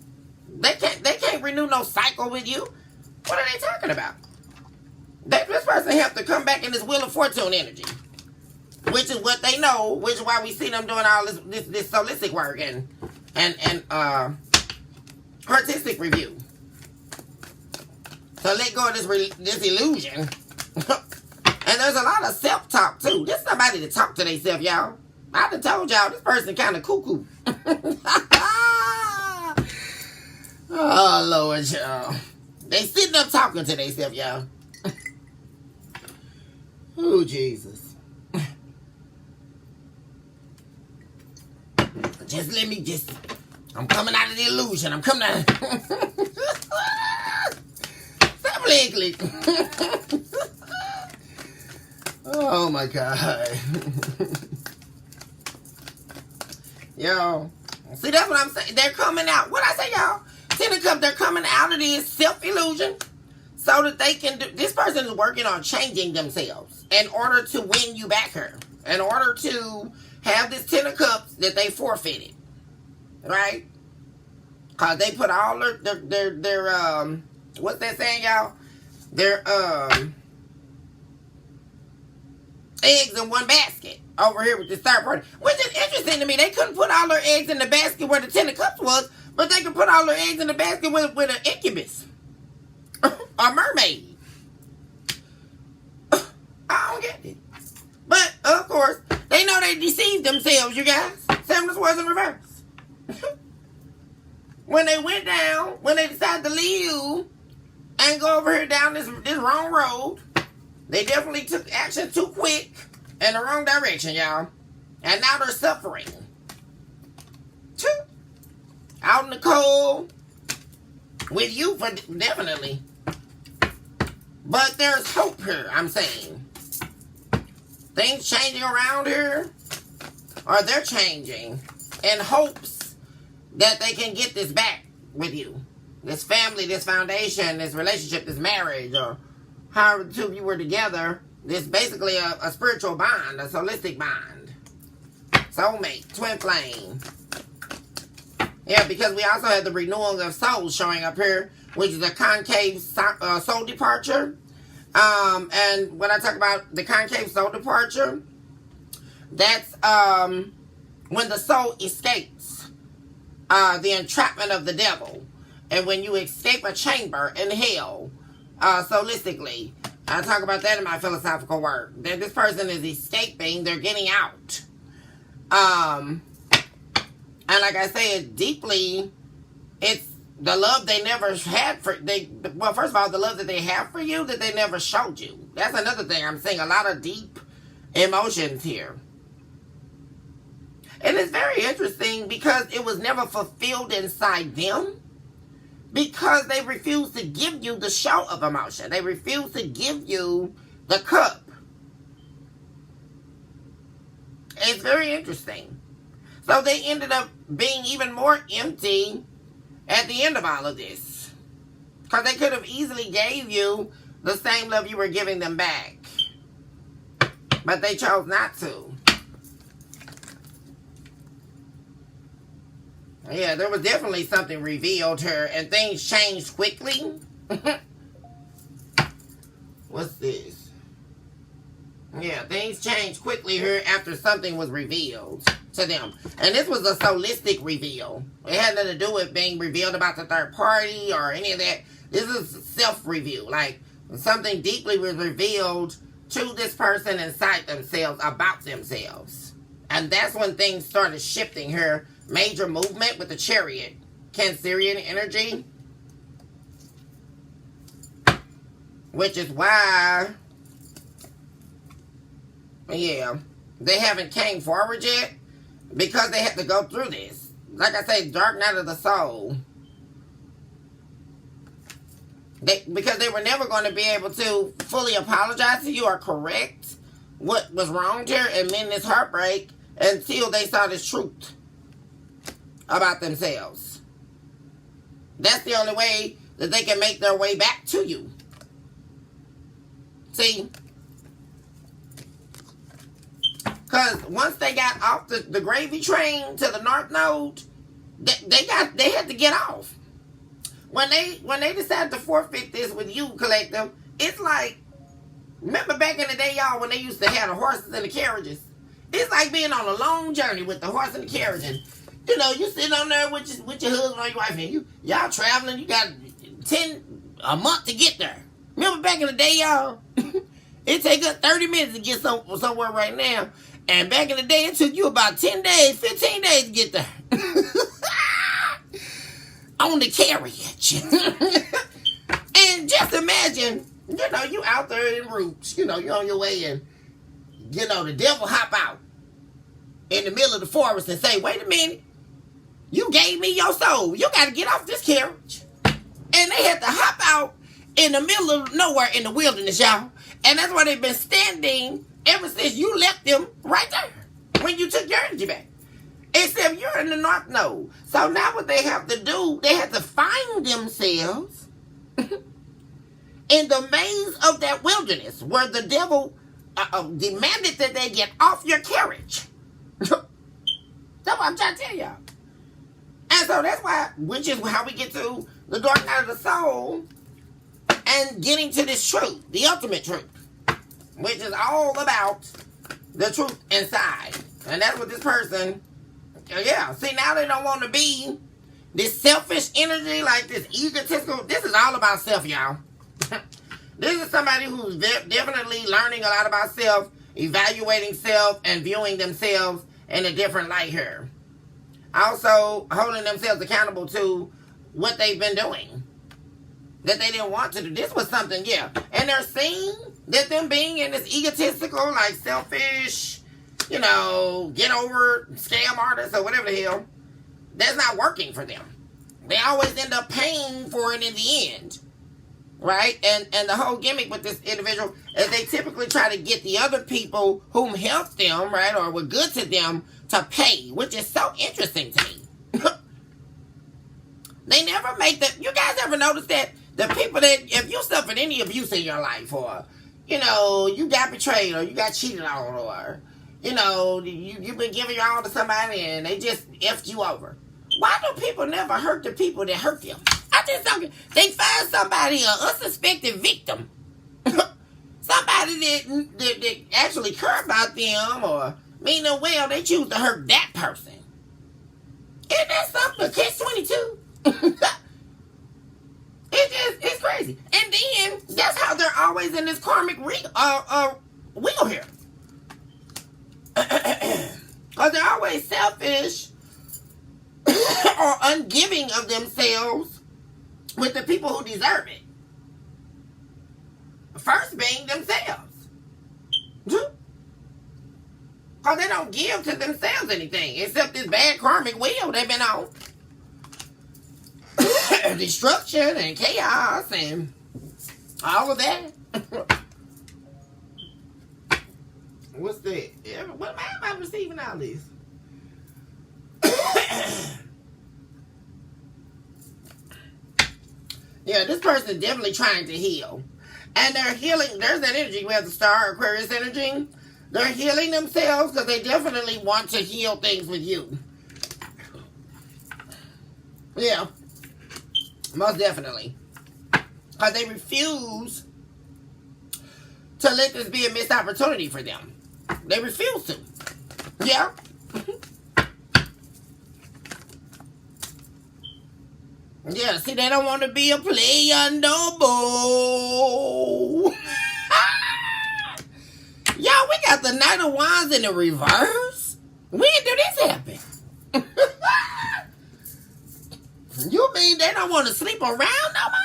They can't renew no cycle with you. What are they talking about? This person have to come back in this Wheel of Fortune energy. Which is what they know, which is why we see them doing all this solistic work and and artistic review. So let go of this illusion. And there's a lot of self-talk too. There's somebody to talk to themselves, y'all. I done told y'all this person kind of cuckoo. Oh, Lord, y'all. They sitting up talking to themselves, y'all. Oh, Jesus. I'm coming out of the illusion. I'm coming out. Stop playing. Oh, my God. Y'all. See, that's what I'm saying. They're coming out. What I say, y'all? Ten of Cups, they're coming out of this self-illusion so that they can do. This person is working on changing themselves in order to win you back here. In order to have this Ten of Cups that they forfeited. Right? Because they put all their what's that saying, y'all? Their eggs in one basket over here with this third party. Which is interesting to me. They couldn't put all their eggs in the basket where the Ten of Cups was, but they could put all their eggs in the basket with an incubus. Or mermaid. I don't get it. But, of course, they know they deceived themselves, you guys. Seven of Swords in reverse. When they went down, when they decided to leave and go over here down this wrong road, they definitely took action too quick in the wrong direction, y'all. And now they're suffering. Out in the cold. With you, for definitely. But there's hope here, I'm saying. Things changing around here. Or they're changing. In hopes that they can get this back with you. This family, this foundation, this relationship, this marriage, or however the two of you were together. This basically a spiritual bond, a holistic bond. Soulmate, twin flame. Yeah, because we also have the renewal of souls showing up here, which is a concave soul departure. And when I talk about the concave soul departure, that's when the soul escapes the entrapment of the devil. And when you escape a chamber in hell, solistically, I talk about that in my philosophical work. That this person is escaping, they're getting out. And like I said, deeply, it's the love they never had for well, first of all, the love that they have for you that they never showed you. That's another thing. I'm seeing a lot of deep emotions here. And it's very interesting because it was never fulfilled inside them. Because they refuse to give you the show of emotion. They refuse to give you the cup. It's very interesting. So they ended up being even more empty at the end of all of this. Because they could have easily gave you the same love you were giving them back. But they chose not to. Yeah, there was definitely something revealed here, and things changed quickly. What's this? Yeah, things changed quickly here after something was revealed to them. And this was a solistic reveal. It had nothing to do with being revealed about the third party or any of that. This is self-review. Like, something deeply was revealed to this person inside themselves, about themselves. And that's when things started shifting here. Major movement with the Chariot. Cancerian energy. Which is why, yeah, they haven't came forward yet. Because they had to go through this. Like I say, dark night of the soul. Because they were never going to be able to fully apologize to you or correct what was wrong here and mend this heartbreak until they saw this truth about themselves. That's the only way that they can make their way back to you. See? Because once they got off the gravy train to the North Node, they had to get off. When they decided to forfeit this with you, collective, it's like, remember back in the day, y'all, when they used to have the horses and the carriages? It's like being on a long journey with the horse and the carriage, and You know, you sitting on there with your husband or your wife, and y'all traveling. You got a month to get there. Remember back in the day, y'all? It take us 30 minutes to get somewhere right now. And back in the day, it took you about 10 days, 15 days to get there. On the carriage. And just imagine, you know, you out there in routes. You know, you're on your way, and, you know, the devil hop out in the middle of the forest and say, wait a minute. You gave me your soul. You got to get off this carriage. And they had to hop out in the middle of nowhere in the wilderness, y'all. And that's why they've been standing ever since you left them right there when you took your energy back. Except you're in the North Node. So now what they have to do, they have to find themselves in the maze of that wilderness where the devil demanded that they get off your carriage. That's what I'm trying to tell y'all. And so that's why, which is how we get to the dark night of the soul and getting to this truth, the ultimate truth, which is all about the truth inside. And that's what this person, yeah, see, now they don't want to be this selfish energy, like this egotistical. This is all about self, y'all. This is somebody who's definitely learning a lot about self, evaluating self, and viewing themselves in a different light here. Also, holding themselves accountable to what they've been doing that they didn't want to do. This was something, yeah. And they're seeing that them being in this egotistical, like selfish, you know, get over scam artists or whatever the hell, that's not working for them. They always end up paying for it in the end, right? And the whole gimmick with this individual is they typically try to get the other people whom helped them, right, or were good to them, to pay, which is so interesting to me. They never make the. You guys ever notice that the people that, if you suffered any abuse in your life, or, you know, you got betrayed, or you got cheated on, or, you know, you've been giving your all to somebody and they just effed you over. Why do people never hurt the people that hurt them? I just don't. They find somebody, a unsuspected victim, somebody that actually care about them or mean them well, they choose to hurt that person. Isn't that something? Catch-22. It's crazy. And then that's how they're always in this karmic wheel here. Because they're always selfish or ungiving of themselves with the people who deserve it. First being themselves. Because they don't give to themselves anything except this bad karmic wheel they've been on. Destruction and chaos and all of that. What's that? What am I receiving all this? Yeah, this person is definitely trying to heal. And they're healing. There's that energy. We have the star Aquarius energy. They're healing themselves because they definitely want to heal things with you. Yeah. Most definitely. Because they refuse to let this be a missed opportunity for them. They refuse to. Yeah. Yeah, see, they don't want to be a player no more. Y'all, we got the Knight of Wands in the reverse? When did this happen? You mean they don't want to sleep around no more?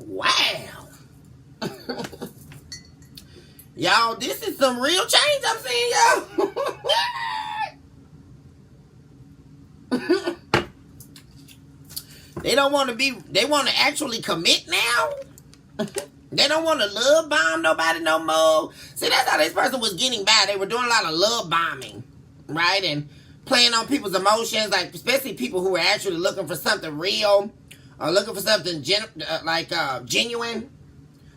Wow. Y'all, this is some real change I'm seeing, y'all. They don't want to be, they want to actually commit now. They don't want to love bomb nobody no more. See, that's how this person was getting by. They were doing a lot of love bombing, right? And playing on people's emotions, like especially people who were actually looking for something real or looking for something genuine.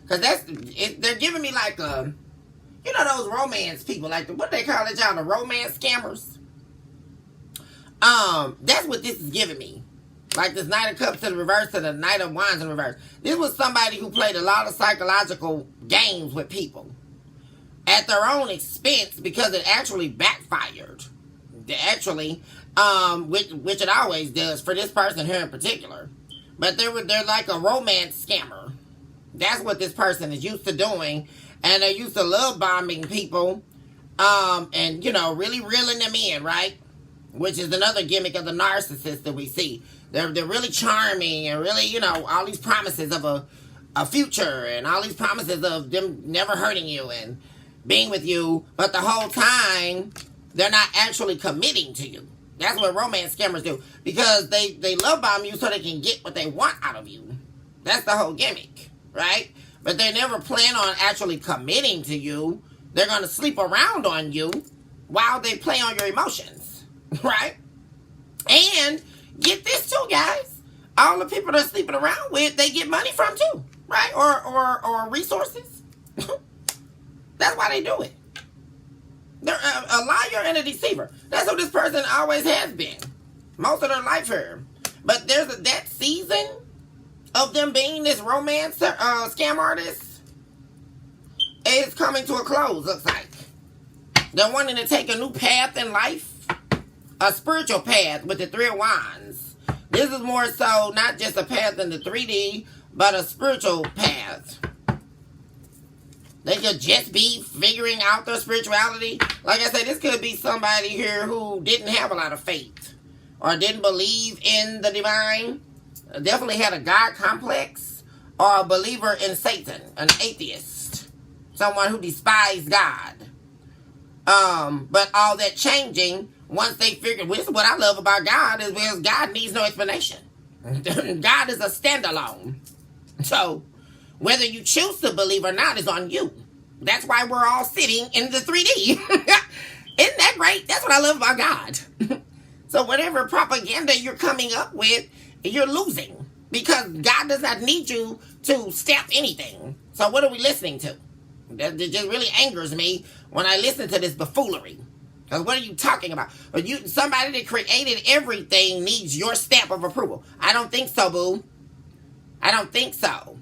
Because they're giving me like you know those romance people, like what they call it, y'all, the romance scammers. That's what this is giving me. Like this Knight of Cups in reverse to the Knight of Wands in reverse. This was somebody who played a lot of psychological games with people at their own expense because it actually backfired. which it always does for this person here in particular. But they're like a romance scammer. That's what this person is used to doing, and they're used to love bombing people, and really reeling them in, right? Which is another gimmick of the narcissist that we see. They're really charming and really, all these promises of a future and all these promises of them never hurting you and being with you, but the whole time they're not actually committing to you. That's what romance scammers do, because they love bomb you so they can get what they want out of you. That's the whole gimmick, right? But they never plan on actually committing to you. They're going to sleep around on you while they play on your emotions, right? And get this too, guys. All the people they're sleeping around with, they get money from too, right? Or resources. That's why they do it. They're a liar and a deceiver. That's what this person always has been. Most of their life here. But there's that season of them being this romance scam artist is coming to a close, looks like. They're wanting to take a new path in life. A spiritual path with the Three of Wands. This is more so not just a path in the 3D, but a spiritual path. They could just be figuring out their spirituality. Like I said, this could be somebody here who didn't have a lot of faith or didn't believe in the divine. Definitely had a God complex, or a believer in Satan, an atheist, someone who despised God. But all that changing once they figured, this is what I love about God, is because God needs no explanation. God is a standalone. So whether you choose to believe or not is on you. That's why we're all sitting in the 3D. Isn't that great? That's what I love about God. So whatever propaganda you're coming up with, you're losing. Because God does not need you to step anything. So what are we listening to? That just really angers me when I listen to this buffoonery. Because what are you talking about? Somebody that created everything needs your stamp of approval. I don't think so, boo. I don't think so.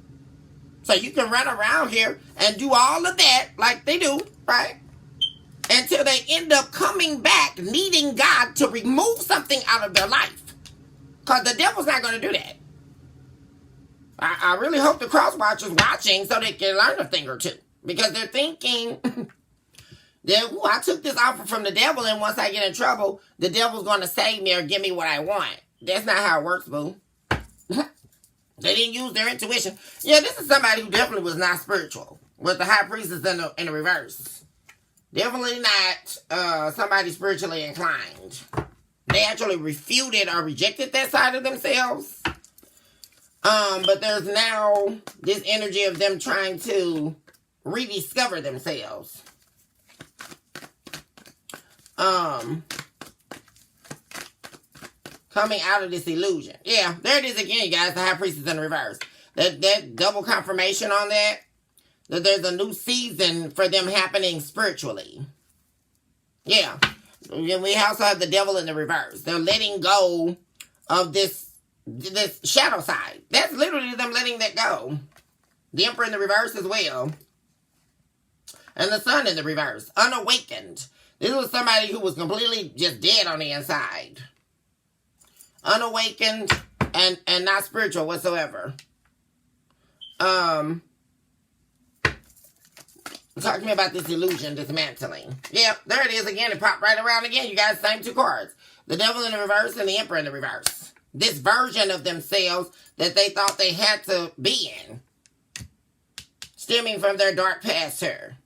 So you can run around here and do all of that like they do, right? Until they end up coming back needing God to remove something out of their life. Because the devil's not going to do that. I really hope the cross watchers watching so they can learn a thing or two. Because they're thinking that, I took this offer from the devil, and once I get in trouble, the devil's going to save me or give me what I want. That's not how it works, boo. They didn't use their intuition. Yeah, this is somebody who definitely was not spiritual. With the high priestess in the reverse. Definitely not somebody spiritually inclined. They actually refuted or rejected that side of themselves. But there's now this energy of them trying to rediscover themselves. Coming out of this illusion. Yeah, there it is again, you guys. The high priestess in reverse. That double confirmation on that there's a new season for them happening spiritually. Yeah. We also have the devil in the reverse. They're letting go of this shadow side. That's literally them letting that go. The Emperor in the reverse as well. And the Sun in the reverse. Unawakened. This was somebody who was completely just dead on the inside. Unawakened and not spiritual whatsoever. Talk to me about this illusion dismantling. Yeah, there it is again. It popped right around again. You guys, same two cards. The devil in the reverse and the Emperor in the reverse. This version of themselves that they thought they had to be in. Stemming from their dark past here.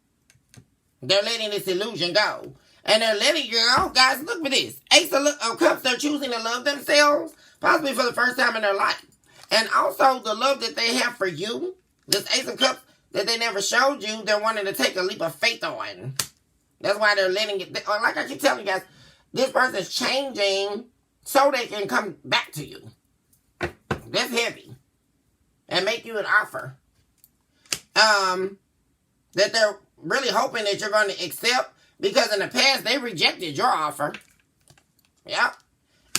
They're letting this illusion go. And they're letting you go. Guys, look at this. Ace of Cups, they're choosing to love themselves. Possibly for the first time in their life. And also the love that they have for you. This Ace of Cups that they never showed you, they're wanting to take a leap of faith on. That's why they're letting it. Like I keep telling you guys, this person's changing so they can come back to you. That's heavy. And make you an offer. That they're really hoping that you're going to accept. Because in the past, they rejected your offer. Yep.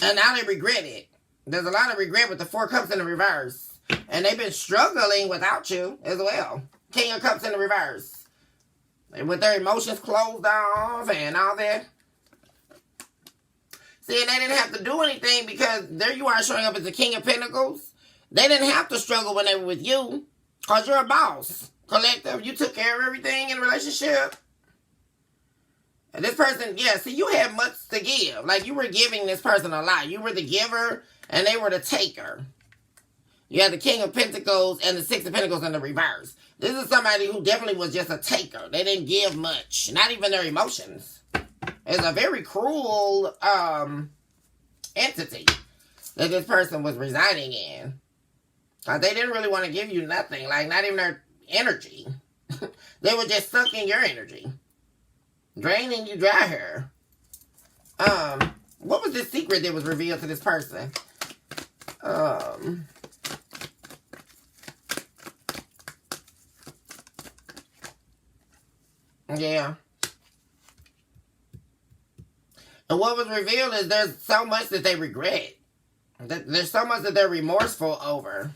And now they regret it. There's a lot of regret with the Four Cups in the reverse. And they've been struggling without you as well. King of Cups in the reverse. With their emotions closed off and all that. See, and they didn't have to do anything because there you are showing up as the King of Pentacles. They didn't have to struggle when they were with you because you're a boss. Collective, you took care of everything in a relationship. And this person, yeah, see, you had much to give. Like, you were giving this person a lot. You were the giver, and they were the taker. You had the King of Pentacles and the Six of Pentacles in the reverse. This is somebody who definitely was just a taker. They didn't give much. Not even their emotions. It's a very cruel entity that this person was residing in. Because they didn't really want to give you nothing. Like, not even their energy. They were just sucking your energy. Draining you dry here. What was the secret that was revealed to this person? Yeah. And what was revealed is there's so much that they regret. There's so much that they're remorseful over.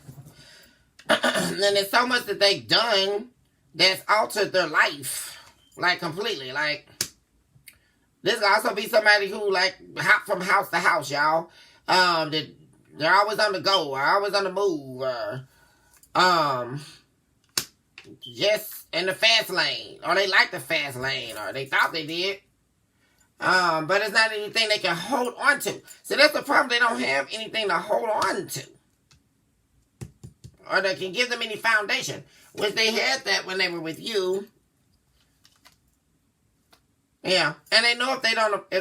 And there's so much that they've done that's altered their life. Like, completely. Like, this could also be somebody who, like, hop from house to house, y'all. They're always on the go, or always on the move, or, just in the fast lane, or they like the fast lane, or they thought they did. But it's not anything they can hold on to. So that's the problem. They don't have anything to hold on to. Or that can give them any foundation. Which they had that when they were with you. Yeah. And they know if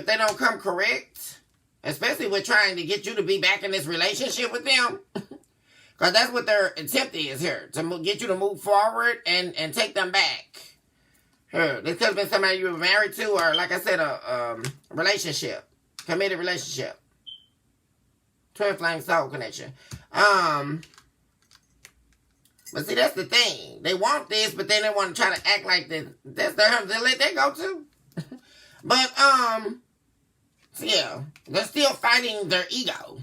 they don't come correct, especially with trying to get you to be back in this relationship with them. Because that's what their attempt is here. To get you to move forward and take them back. Here, this could have been somebody you were married to, or like I said, a relationship. Committed relationship. Twin flame soul connection. But see, that's the thing. They want this, but then they want to try to act like this. That's their, they let that go too. But, yeah. They're still fighting their ego.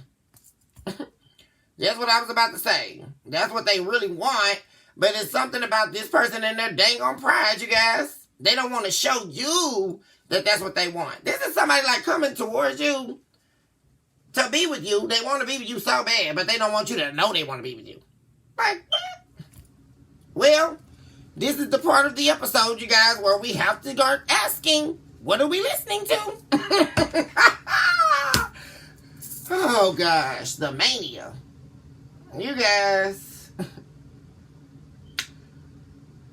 That's what I was about to say. That's what they really want. But it's something about this person and their dang on pride, you guys. They don't want to show you that that's what they want. This is somebody like coming towards you to be with you. They want to be with you so bad, but they don't want you to know they want to be with you. Like, what? Well, this is the part of the episode, you guys, where we have to start asking, what are we listening to? Oh, gosh. The mania. You guys.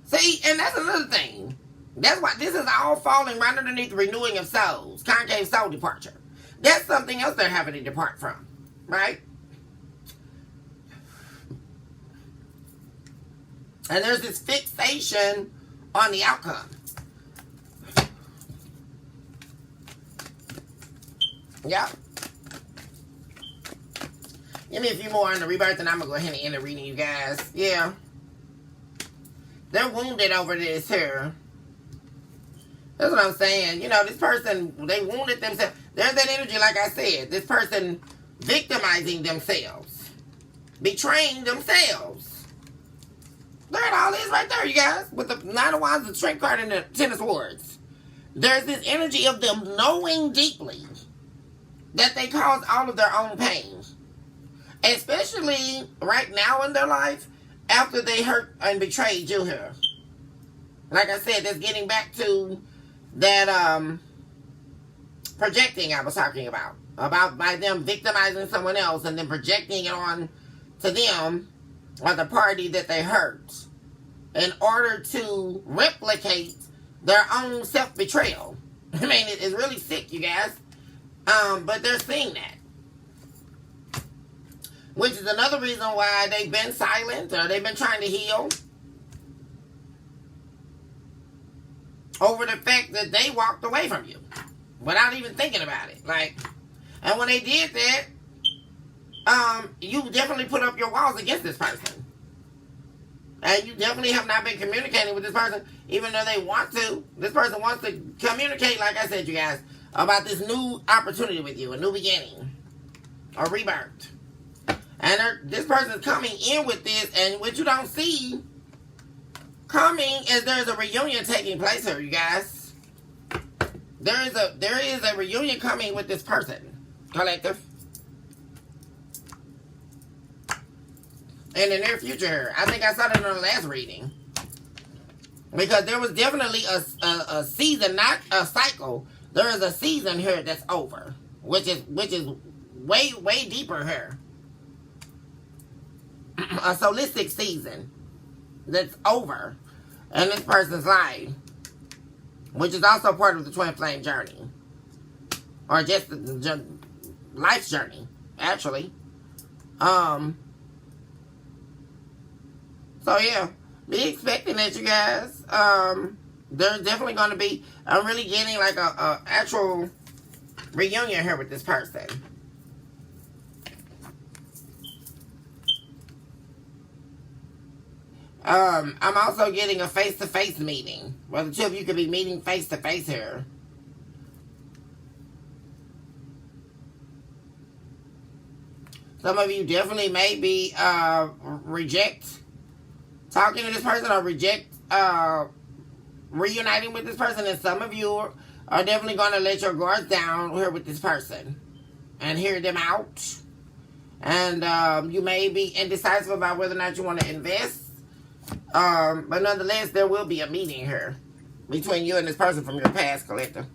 See, and that's another thing. That's why this is all falling right underneath the renewing of souls. Concave soul departure. That's something else they're having to depart from. Right? And there's this fixation on the outcome. Yeah. Give me a few more on the rebirth and I'm going to go ahead and end the reading, you guys. Yeah. They're wounded over this here. That's what I'm saying. You know, this person, they wounded themselves. There's that energy, like I said. This person victimizing themselves. Betraying themselves. There it all is right there, you guys. With the Nine of Wands, the Strength card, and the Ten of Swords. There's this energy of them knowing deeply that they caused all of their own pain. Especially right now in their life, after they hurt and betrayed you here. Like I said, that's getting back to that projecting I was talking about. About by them victimizing someone else and then projecting it on to them or the party that they hurt in order to replicate their own self-betrayal. I mean, it's really sick, you guys. But they're seeing that. Which is another reason why they've been silent or they've been trying to heal. Over the fact that they walked away from you. Without even thinking about it. Like, and when they did that, you definitely put up your walls against this person. And you definitely have not been communicating with this person, even though they want to. This person wants to communicate, like I said, you guys, about this new opportunity with you, a new beginning, a rebirth. And this person is coming in with this, and what you don't see coming is there's a reunion taking place here, you guys. There is a reunion coming with this person. collective. In the near future. I think I saw that in the last reading. Because there was definitely a season, not a cycle. There is a season here that's over. Which is way, way deeper here. A solistic season that's over in this person's life. Which is also part of the twin flame journey. Or just the life's journey, actually. So yeah, be expecting that, you guys. There's definitely going to be, I'm really getting like a actual reunion here with this person. I'm also getting a face-to-face meeting. Well, the two of you could be meeting face-to-face here. Some of you definitely may be reject talking to this person or reject reuniting with this person. And some of you are definitely going to let your guards down here with this person and hear them out. And you may be indecisive about whether or not you want to invest. But nonetheless, there will be a meeting here between you and this person from your past, collector.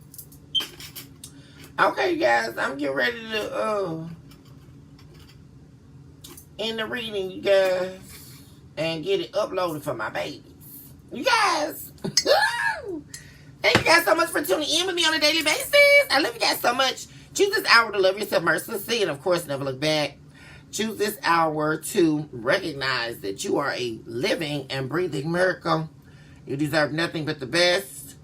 Okay, you guys, I'm getting ready to end the reading, you guys, and get it uploaded for my babies. You guys, thank you guys so much for tuning in with me on a daily basis. I love you guys so much. Choose this hour to love yourself mercilessly, and of course, never look back. Choose this hour to recognize that you are a living and breathing miracle. You deserve nothing but the best.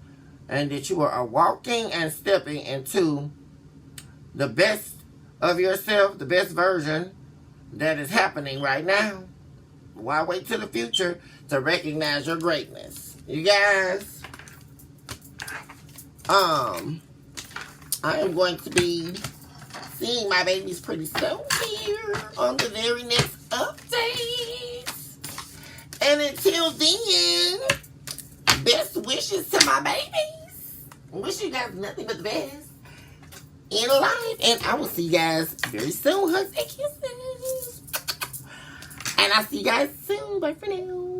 And that you are walking and stepping into the best of yourself, the best version that is happening right now. Why wait till the future to recognize your greatness? You guys, I am going to be seeing my babies pretty soon here on the very next update. And until then, best wishes to my babies. Wish you guys nothing but the best in life. And I will see you guys very soon. Hugs and kisses. And I'll see you guys soon. Bye for now.